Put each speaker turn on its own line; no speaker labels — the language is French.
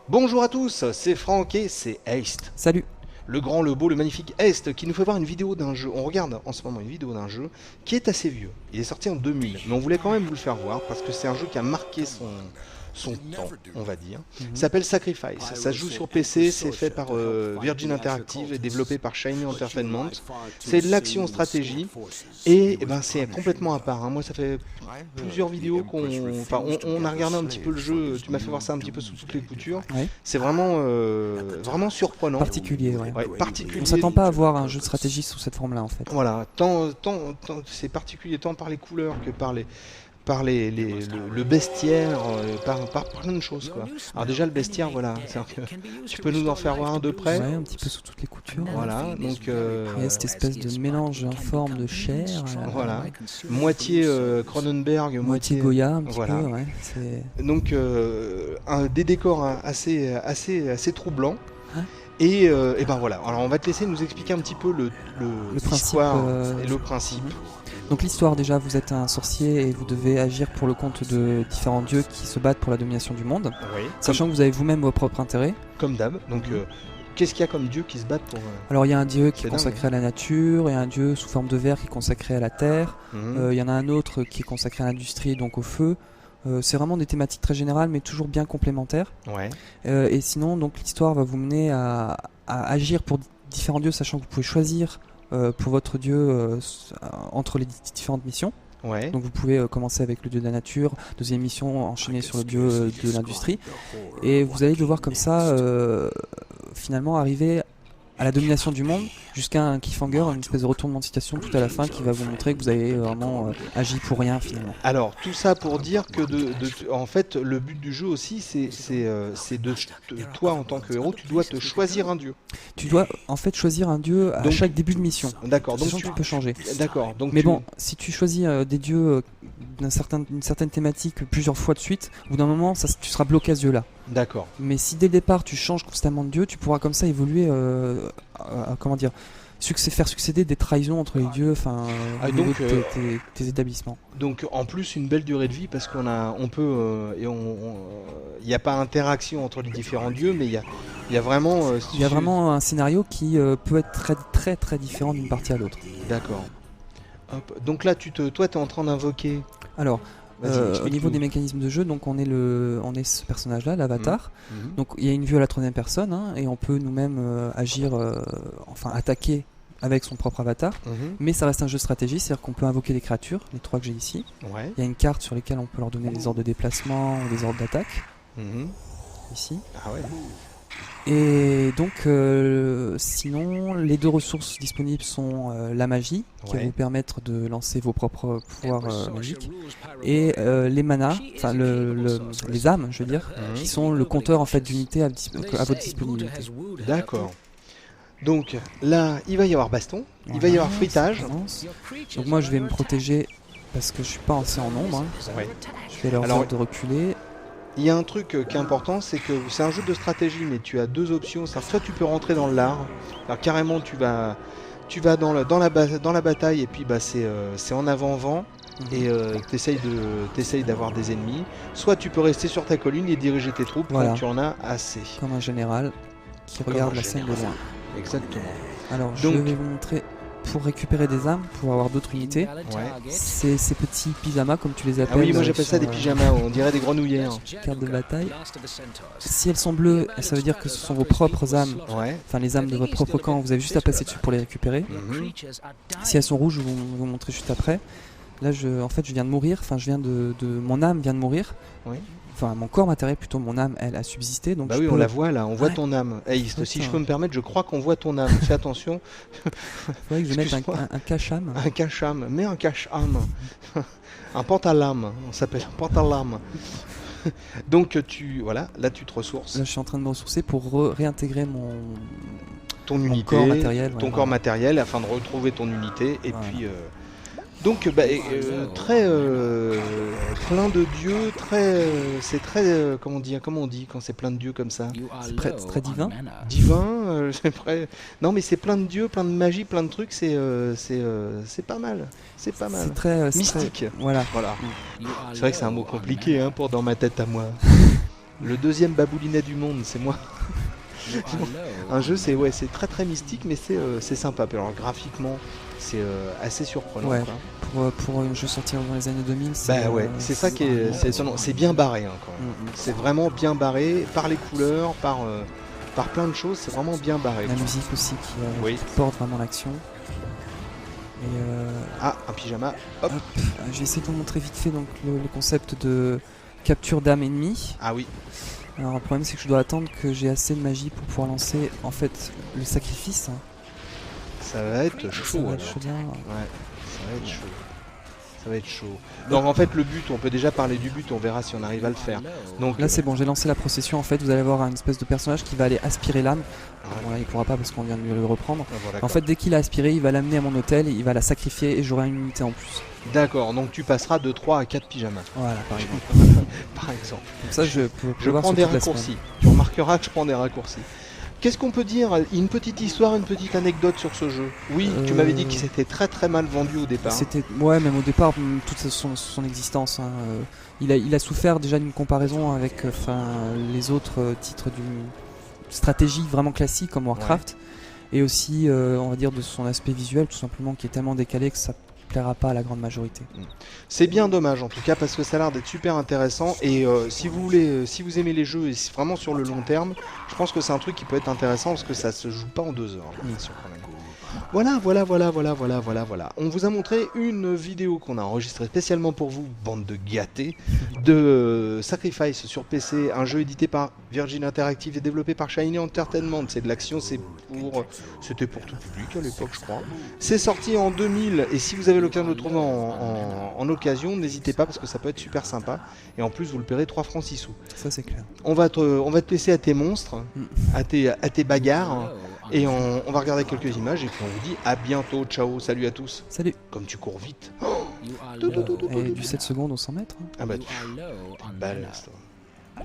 Bonjour à tous, c'est Franck et c'est Eist.
Salut.
Le grand, le beau, le magnifique Est qui nous fait voir une vidéo d'un jeu. On regarde en ce moment une vidéo d'un jeu qui est assez vieux. Il est sorti en 2000, mais on voulait quand même vous le faire voir parce que c'est un jeu qui a marqué son temps, on va dire. Il s'appelle Sacrifice. Ça se joue sur PC, c'est fait par Virgin Interactive et développé par Shiny Entertainment. C'est de l'action stratégie et ben, c'est complètement à part. Hein. Moi, ça fait plusieurs vidéos qu'on a regardé un petit peu le jeu. Tu m'as fait voir ça un petit peu sous toutes les coutures. Ouais. C'est vraiment, vraiment surprenant.
Particulier, ouais.
Particulier.
On s'attend pas à voir un jeu de stratégie sous cette forme-là, en fait.
Voilà, c'est particulier tant par les couleurs que par le bestiaire, par plein de choses, quoi. Alors déjà le bestiaire, voilà, tu peux nous en faire voir un de près.
Ouais, un petit peu sous toutes les coutures.
Voilà, donc
il y a cette espèce de mélange informe de chair.
Voilà, moitié Cronenberg, moitié
Goya, un petit
voilà.
peu, ouais.
Donc des décors assez troublants. Hein, et ben voilà. Alors on va te laisser nous expliquer un petit peu l'histoire et le principe.
Donc l'histoire, déjà, vous êtes un sorcier et vous devez agir pour le compte de différents dieux qui se battent pour la domination du monde, oui, sachant que vous avez vous-même vos propres intérêts.
Comme d'hab, donc qu'est-ce qu'il y a comme dieux qui se battent pour...
Alors il y a un dieu qui est consacré à la nature, il y a un dieu sous forme de verre qui est consacré à la terre, il y en a un autre qui est consacré à l'industrie, donc au feu. C'est vraiment des thématiques très générales mais toujours bien complémentaires. Ouais. Et sinon, donc l'histoire va vous mener à agir pour différents dieux, sachant que vous pouvez choisir pour votre dieu entre les différentes missions. Ouais. Donc vous pouvez commencer avec le dieu de la nature, deuxième mission enchaîner sur le dieu de l'industrie, et vous allez devoir comme ça finalement arriver à la domination du monde jusqu'à un cliffhanger, une espèce de retournement de situation tout à la fin qui va vous montrer que vous avez vraiment agi pour rien finalement.
Alors tout ça pour dire que en fait le but du jeu aussi c'est toi en tant que héros tu dois te choisir un dieu.
Tu dois en fait choisir un dieu à chaque début de mission.
D'accord. Donc
tu peux changer.
D'accord. Donc
mais bon, si tu choisis des dieux d'une certaine thématique plusieurs fois de suite, au bout d'un moment tu seras bloqué à ce dieu là.
D'accord.
Mais si dès le départ tu changes constamment de dieu, tu pourras comme ça évoluer comment dire, faire succéder des trahisons entre les dieux, enfin tes établissements.
Donc en plus une belle durée de vie parce il n'y a pas interaction entre les différents dieux, mais il y a vraiment
il y a vraiment un scénario qui peut être très très très différent d'une partie à l'autre.
D'accord. Hop. Donc là toi t'es en train d'invoquer.
Alors au niveau des mécanismes de jeu, donc on est ce personnage-là, l'avatar. Donc il y a une vue à la troisième personne, hein, et on peut nous-mêmes agir, attaquer avec son propre avatar. Mais ça reste un jeu de stratégie, c'est-à-dire qu'on peut invoquer des créatures, les trois que j'ai ici. Ouais. Il y a une carte sur lesquelles on peut leur donner des ordres de déplacement ou des ordres d'attaque. Ici. Ah ouais. Et donc sinon les deux ressources disponibles sont la magie qui va vous permettre de lancer vos propres pouvoirs magiques, et les manas, enfin les âmes je veux dire, qui sont le compteur en fait d'unités à votre disponibilité. D'accord.
Donc là il va y avoir baston, il va y avoir fruitage.
Donc moi je vais me protéger parce que je suis pas assez en nombre, hein. Ouais. Je vais leur dire de reculer.
Il y a un truc qui est important, c'est que c'est un jeu de stratégie, mais tu as deux options. Soit tu peux rentrer dans l'art, alors carrément tu vas dans la bataille et puis c'est en avant-vent et t'essayes d'avoir des ennemis. Soit tu peux rester sur ta colline et diriger tes troupes quand tu en as assez.
Comme un général qui regarde la scène de loin.
Exactement.
Alors je vais vous montrer. Pour récupérer des armes, pour avoir d'autres unités, c'est ces petits pyjamas comme tu les appelles.
Ah oui, moi j'appelle ça des pyjamas, on dirait des grenouillères.
Carte de bataille. Si elles sont bleues, ça veut dire que ce sont vos propres âmes, enfin les âmes de votre propre camp, vous avez juste à passer dessus pour les récupérer. Si elles sont rouges, je vais vous montrer juste après. Là, je viens de mourir, mon âme vient de mourir. Oui. Enfin, mon corps matériel, plutôt mon âme, elle a subsisté. Donc
on la voit là, on voit ton âme. Hey, si je peux me permettre, je crois qu'on voit ton âme. Fais attention.
Il faudrait que je mette un cache-âme.
Un cache-âme, mais un cache-âme. Un pantalame, on s'appelle un pantalame. Donc là tu te ressources.
Là je suis en train de me ressourcer pour réintégrer
ton unité,
corps matériel.
Corps matériel afin de retrouver ton unité et puis... Donc très plein de dieux, très c'est très comment on dit quand c'est plein de dieux comme ça?
C'est très divin.
Divin, non mais c'est plein de dieux, plein de magie, plein de trucs, c'est pas mal. C'est pas mal.
C'est très
mystique.
Voilà.
C'est vrai que c'est un mot compliqué hein, pour dans ma tête à moi. Le deuxième baboulinet du monde, c'est moi. Un jeu, c'est très très mystique, mais c'est sympa. Puis alors graphiquement, c'est assez surprenant.
Ouais.
Quoi.
Pour un jeu sorti dans les années 2000,
c'est ça qui est étonnant. C'est bien barré hein, quand même. C'est vraiment bien barré par les couleurs, par plein de choses. C'est vraiment bien barré.
La musique aussi qui porte vraiment l'action.
Ah, un pyjama. Hop.
Je vais essayer de vous montrer vite fait donc le concept de capture d'âme ennemie.
Ah oui.
Alors le problème c'est que je dois attendre que j'ai assez de magie pour pouvoir lancer en fait le sacrifice.
Ça va être chaud.
Ça va être chaud bien.
Ouais, ça va être chaud. Ça va être chaud. Donc en fait le but, on peut déjà parler du but, on verra si on arrive à le faire. Donc
là c'est bon, j'ai lancé la procession en fait, vous allez avoir une espèce de personnage qui va aller aspirer l'âme. Bon là il pourra pas parce qu'on vient de le reprendre. En fait dès qu'il a aspiré, il va l'amener à mon hôtel, il va la sacrifier et j'aurai une unité en plus.
D'accord, donc tu passeras de 3 à 4 pyjamas.
Voilà, par exemple.
Par exemple.
Donc ça je
prends des raccourcis. Tu remarqueras que je prends des raccourcis. Qu'est-ce qu'on peut dire? Une petite histoire, une petite anecdote sur ce jeu? Oui, tu m'avais dit qu'il s'était très très mal vendu au départ.
Ouais, même au départ, toute son existence. Hein, il a souffert déjà d'une comparaison avec les autres titres d'une stratégie vraiment classique comme Warcraft. Ouais. Et aussi, on va dire, de son aspect visuel, tout simplement, qui est tellement décalé que ça plaira pas à la grande majorité.
C'est bien dommage en tout cas parce que ça a l'air d'être super intéressant et si vous aimez les jeux et vraiment sur le long terme, je pense que c'est un truc qui peut être intéressant parce que ça se joue pas en 2 heures. Bien sûr, quand même. Voilà. On vous a montré une vidéo qu'on a enregistrée spécialement pour vous, bande de gâtés, de Sacrifice sur PC, un jeu édité par Virgin Interactive et développé par Shiny Entertainment. C'est de l'action, c'était pour tout public à l'époque, je crois. C'est sorti en 2000 et si vous avez l'occasion de le trouver en occasion, n'hésitez pas parce que ça peut être super sympa. Et en plus, vous le paierez 3 francs 6 sous.
Ça, c'est clair.
On va te laisser à tes monstres, à tes bagarres. Et on va regarder quelques images et puis on vous dit à bientôt, ciao, salut à tous.
Salut.
Comme tu cours vite.
Et du 7 secondes au 100 mètres.
Ah bah, balèze toi.